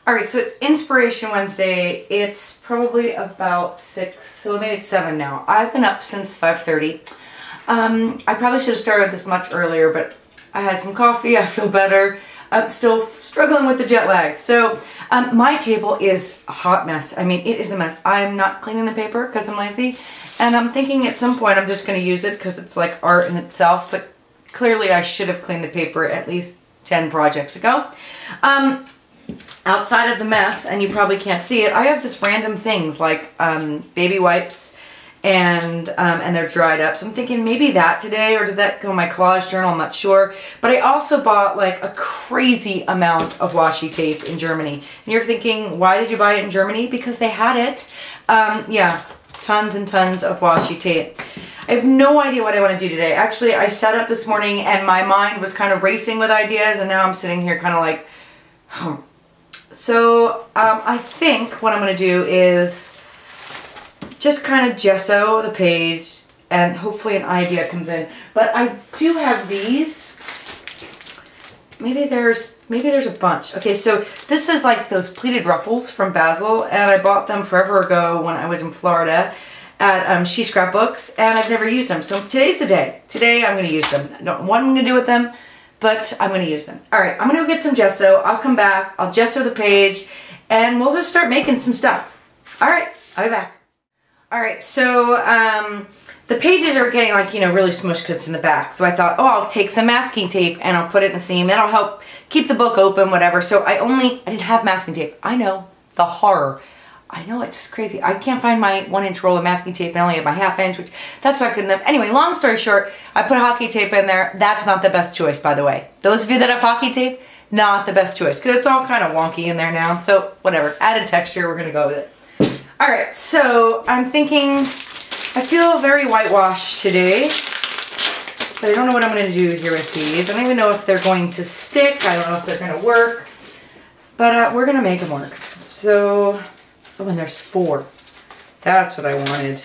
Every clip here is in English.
All right, so it's Inspiration Wednesday. It's probably about 6, so maybe it's 7 now. I've been up since 5:30. I probably should have started this much earlier, but I had some coffee. I feel better. I'm still struggling with the jet lag. So my table is a hot mess. I mean, it is a mess. I'm not cleaning the paper because I'm lazy. And I'm thinking at some point I'm just going to use it because it's like art in itself. But clearly I should have cleaned the paper at least 10 projects ago. Outside of the mess, and you probably can't see it, I have just random things like baby wipes and they're dried up. So I'm thinking maybe that today, or did that go in my collage journal? I'm not sure. But I also bought like a crazy amount of washi tape in Germany. And you're thinking, why did you buy it in Germany? Because they had it. Yeah, tons and tons of washi tape. I have no idea what I want to do today. Actually, I sat up this morning and my mind was kind of racing with ideas, and now I'm sitting here kind of like, So I think what I'm going to do is just kind of gesso the page and hopefully an idea comes in. But I do have these. Maybe there's a bunch. Okay, so this is like those pleated ruffles from Basel, and I bought them forever ago when I was in Florida at She Scrapbooks, and I've never used them. So today's the day. Today I'm going to use them. I don't know what I'm going to do with them, but I'm going to use them. All right, I'm going to go get some gesso. I'll come back. I'll gesso the page, and we'll just start making some stuff. All right, I'll be back. All right, so the pages are getting like, you know, really smushed because it's in the back. So I thought, oh, I'll take some masking tape and I'll put it in the seam. That'll help keep the book open, whatever. So I didn't have masking tape. I know, the horror. I know, it's just crazy. I can't find my 1-inch roll of masking tape. I only have my 1/2 inch, which that's not good enough. Anyway, long story short, I put hockey tape in there. That's not the best choice, by the way. Those of you that have hockey tape, not the best choice because it's all kind of wonky in there now. So whatever, added texture, we're gonna go with it. All right, so I'm thinking, I feel very whitewashed today, but I don't know what I'm gonna do here with these. I don't even know if they're going to stick. I don't know if they're gonna work, but we're gonna make them work. So, oh, and there's 4. That's what I wanted.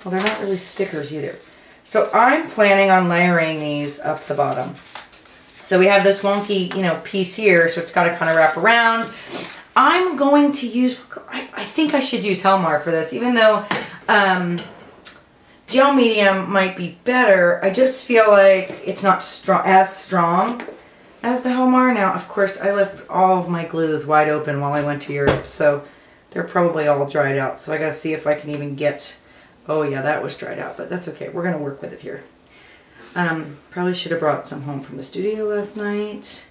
Well, they're not really stickers either. So I'm planning on layering these up the bottom. So we have this wonky, you know, piece here, so it's got to kind of wrap around. I'm going to use, I think I should use Helmar for this, even though gel medium might be better. I just feel like it's not as strong as the Helmar. Now, of course, I left all of my glues wide open while I went to Europe, so they're probably all dried out. So I gotta see if I can even get, oh yeah, that was dried out, but that's okay. We're gonna work with it here. Probably should have brought some home from the studio last night.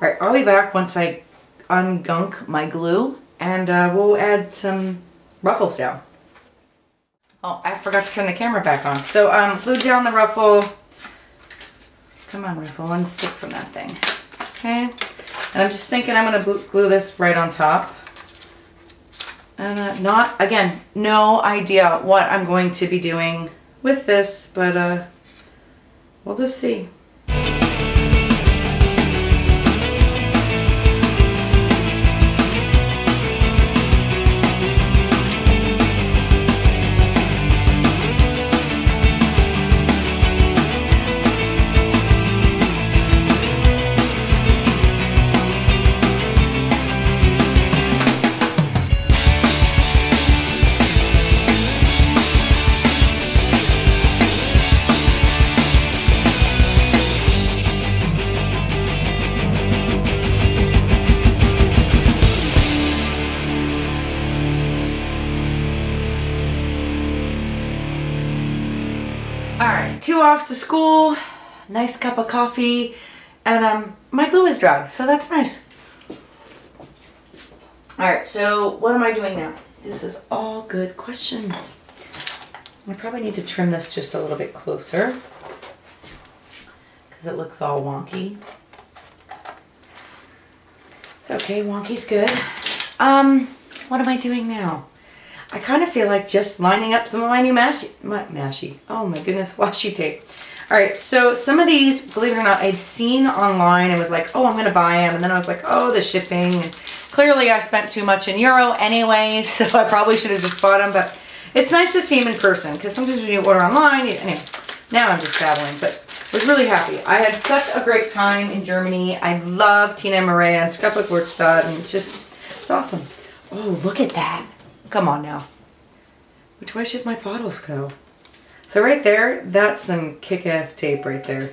All right, I'll be back once I ungunk my glue, and we'll add some ruffles down. Oh, I forgot to turn the camera back on. So glued down the ruffle. Come on, ruffle, unstick from that thing. Okay, and I'm just thinking I'm gonna glue this right on top. And again, no idea what I'm going to be doing with this, but we'll just see. Two off to school, nice cup of coffee, and my glue is dry, so that's nice. Alright, so what am I doing now? This is all good questions. I probably need to trim this just a little bit closer because it looks all wonky. It's okay, wonky's good. What am I doing now? I kind of feel like just lining up some of my new oh my goodness, washi tape. All right, so some of these, believe it or not, I'd seen online and was like, oh, I'm gonna buy them. And then I was like, oh, the shipping. And clearly I spent too much in euro anyway, so I probably should have just bought them. But it's nice to see them in person because sometimes when you order online, anyway, now I'm just babbling. But was really happy. I had such a great time in Germany. I love Tina and Maria and Scrapbook Werkstatt, and it's awesome. Oh, look at that. Come on now. Which way should my bottles go? So right there, that's some kick-ass tape right there.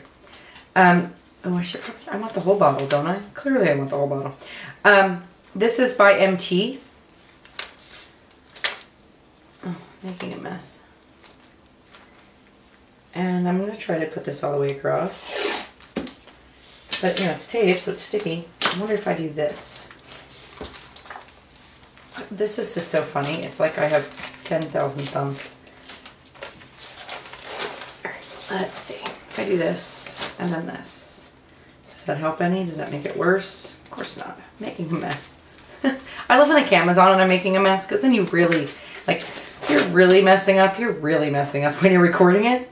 Oh, I want the whole bottle, don't I? Clearly I want the whole bottle. This is by MT. Oh, making a mess. And I'm going to try to put this all the way across. But, you know, it's tape, so it's sticky. I wonder if I do this. This is just so funny. It's like I have 10,000 thumbs. Alright, let's see. If I do this, and then this. Does that help any? Does that make it worse? Of course not. I'm making a mess. I love when the camera's on and I'm making a mess, because then you really, like, if you're really messing up when you're recording it.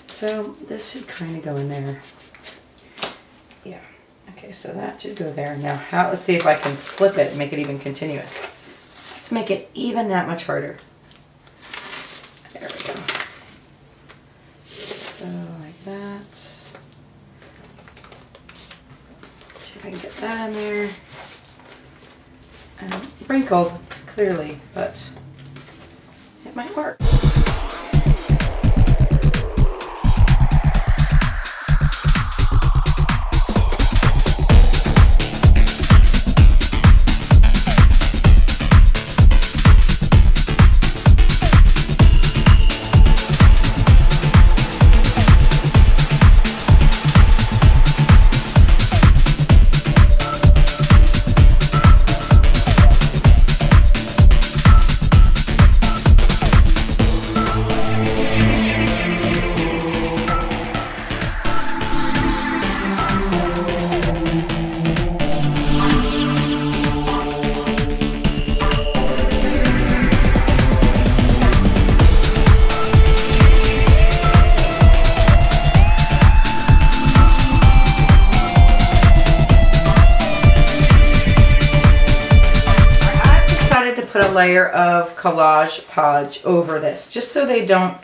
So this should kind of go in there. Yeah. Okay, so that should go there. Now, let's see if I can flip it and make it even continuous. Let's make it even that much harder. There we go. So, like that. See if I can get that in there. Wrinkled, clearly, but it might work. Layer of Collage Podge over this, just so they don't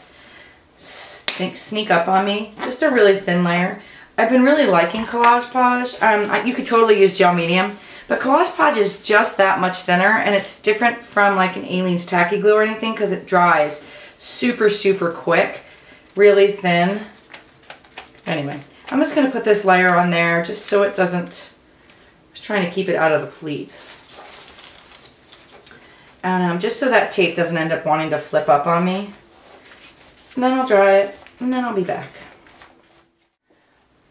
sneak up on me. Just a really thin layer. I've been really liking Collage Podge. You could totally use gel medium, but Collage Podge is just that much thinner, and it's different from like an Aleene's Tacky Glue or anything because it dries super, super quick, really thin. Anyway, I'm just going to put this layer on there just so it doesn't, I'm just trying to keep it out of the pleats. And just so that tape doesn't end up wanting to flip up on me. And then I'll dry it, and then I'll be back.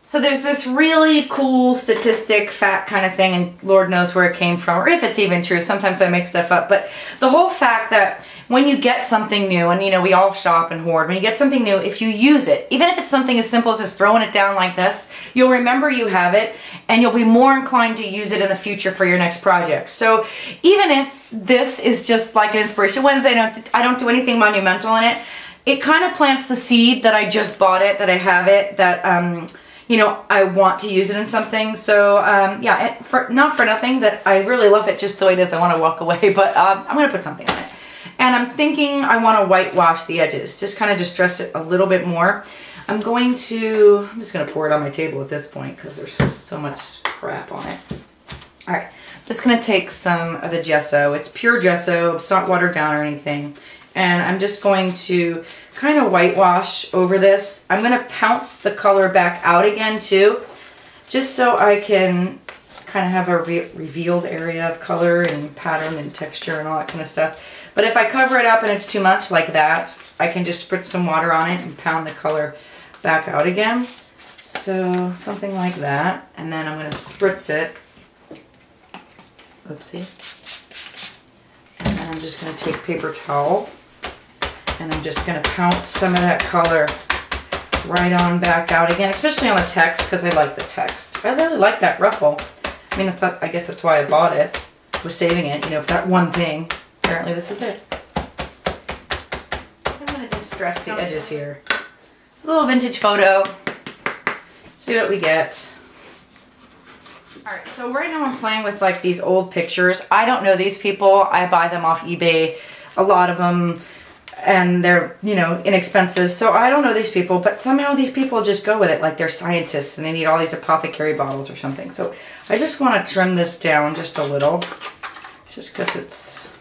So there's this really cool statistic, fact kind of thing, and Lord knows where it came from, or if it's even true. Sometimes I make stuff up. But the whole fact that when you get something new, and you know, we all shop and hoard, when you get something new, if you use it, even if it's something as simple as just throwing it down like this, you'll remember you have it, and you'll be more inclined to use it in the future for your next project. So even if this is just like an Inspiration Wednesday, I don't do anything monumental in it, it kind of plants the seed that I just bought it, that I have it, that you know, I want to use it in something. So yeah, not for nothing, that I really love it just the way it is. I want to walk away, but I'm going to put something on it. And I'm thinking I want to whitewash the edges, just kind of distress it a little bit more. I'm just going to pour it on my table at this point because there's so much crap on it. All right, just going to take some of the gesso. It's pure gesso, it's not watered down or anything. And I'm just going to kind of whitewash over this. I'm going to pounce the color back out again too, just so I can kind of have a revealed area of color and pattern and texture and all that kind of stuff. But if I cover it up and it's too much like that, I can just spritz some water on it and pound the color back out again. So something like that. And then I'm going to spritz it. Oopsie. And then I'm just going to take paper towel. And I'm just going to pounce some of that color right on back out again, especially on the text, because I like the text. I really like that ruffle. I mean, I guess that's why I bought it, was saving it, you know, for that one thing. Apparently this is it. I'm going to distress the edges here. It's a little vintage photo. See what we get. Alright, so right now I'm playing with like these old pictures. I don't know these people. I buy them off eBay. A lot of them. and they're, you know, inexpensive. So I don't know these people, but somehow these people just go with it like they're scientists and they need all these apothecary bottles or something. So I just want to trim this down just a little, just because it's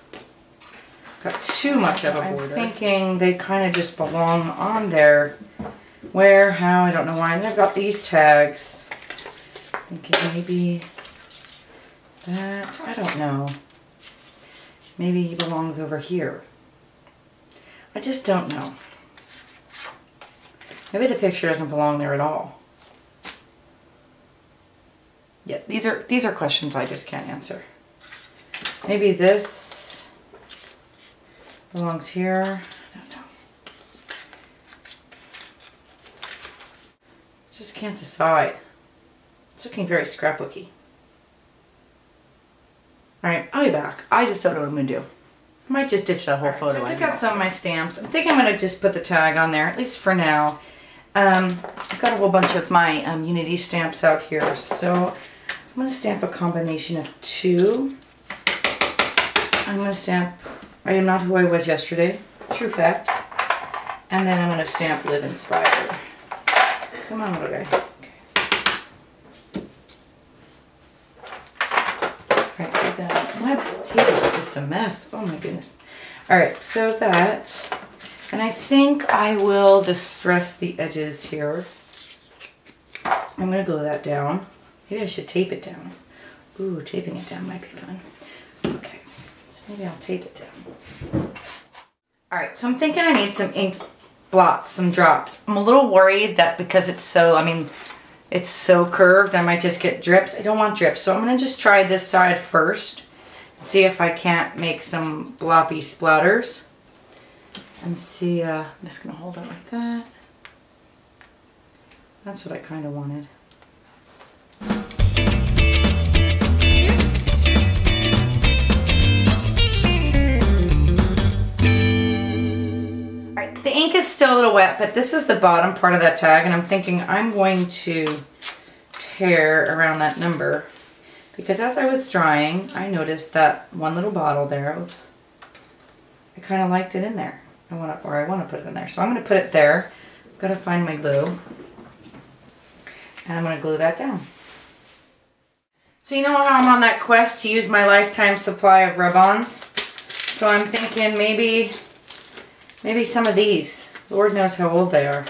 got too much of a border. I'm thinking they kind of just belong on there. Where, how, I don't know why. And then I've got these tags. Thinking maybe that, I don't know. Maybe he belongs over here. I just don't know. Maybe the picture doesn't belong there at all. Yeah, these are questions I just can't answer. Maybe this belongs here. I don't know. Just can't decide. It's looking very scrapbooky. Alright, I'll be back. I just don't know what I'm going to do. I might just ditch that whole photo. So I took out some of my stamps. I think I'm going to just put the tag on there, at least for now. I've got a whole bunch of my Unity stamps out here. So I'm going to stamp a combination of 2. I'm going to stamp I Am Not Who I Was Yesterday. True fact. And then I'm going to stamp Live Inspired. Come on, little guy. My table is just a mess. Oh my goodness. Alright, so that, and I think I will distress the edges here. I'm going to glue that down. Maybe I should tape it down. Ooh, taping it down might be fun. Okay, so maybe I'll tape it down. Alright, so I'm thinking I need some ink blots, some drops. I'm a little worried that because it's so, it's so curved, I might just get drips. I don't want drips, so I'm going to just try this side first. See if I can't make some bloppy splatters. And see, I'm just going to hold it like that. That's what I kind of wanted. Alright, the ink is still a little wet, but this is the bottom part of that tag, and I'm thinking I'm going to tear around that number. Because as I was drying, I noticed that one little bottle there, oops, I kind of liked it in there. I want to put it in there. So I'm going to put it there. I've got to find my glue. And I'm going to glue that down. So you know how I'm on that quest to use my lifetime supply of rub-ons? So I'm thinking maybe some of these. Lord knows how old they are.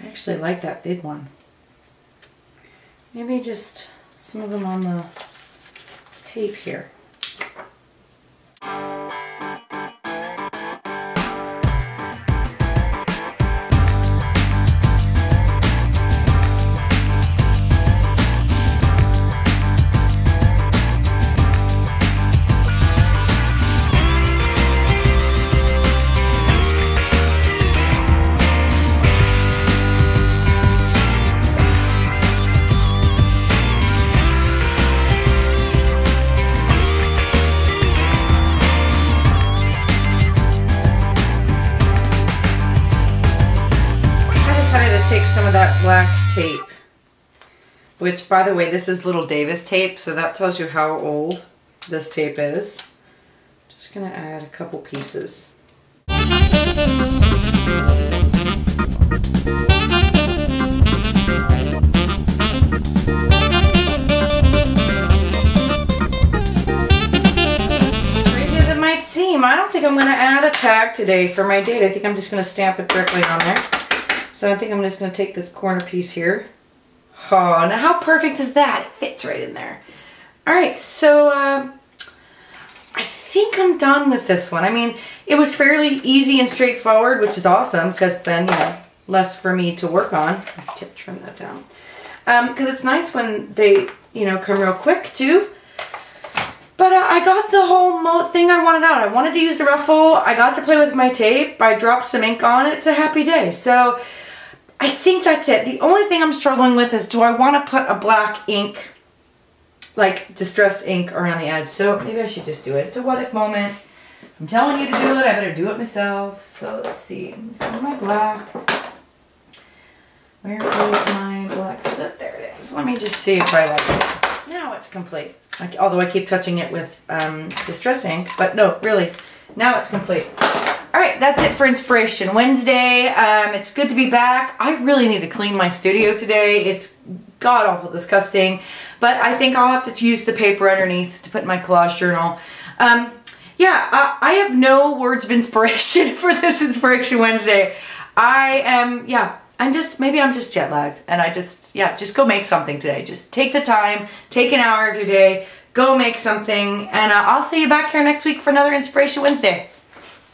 I actually like that big one. Maybe just some of them on the tape here. Take some of that black tape, which by the way, this is Little Davis tape, so that tells you how old this tape is. Just gonna add a couple pieces. Crazy as it might seem, I don't think I'm gonna add a tag today for my date. I think I'm just gonna stamp it directly on there. So I think I'm just going to take this corner piece here. Oh, now how perfect is that? It fits right in there. Alright, so I think I'm done with this one. I mean, it was fairly easy and straightforward, which is awesome, because then, you know, less for me to work on. I have to trim that down. Because it's nice when they, you know, come real quick, too. But I got the whole thing I wanted out. I wanted to use the ruffle. I got to play with my tape. I dropped some ink on it. It's a happy day. So I think that's it. The only thing I'm struggling with is, do I want to put a black ink, like distress ink, around the edge? So maybe I should just do it. It's a what if moment. I'm telling you to do it. I better do it myself. So let's see. Where's my black? Where is my black? So there it is. Let me just see if I like it. Now it's complete. Although I keep touching it with distress ink. But no, really. Now it's complete. All right, that's it for Inspiration Wednesday. It's good to be back. I really need to clean my studio today. It's god-awful disgusting, but I think I'll have to use the paper underneath to put in my collage journal. Yeah, I have no words of inspiration for this Inspiration Wednesday. Maybe I'm just jet lagged, and just go make something today. Just take the time, take an hour of your day, go make something, and I'll see you back here next week for another Inspiration Wednesday.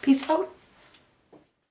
Peace out.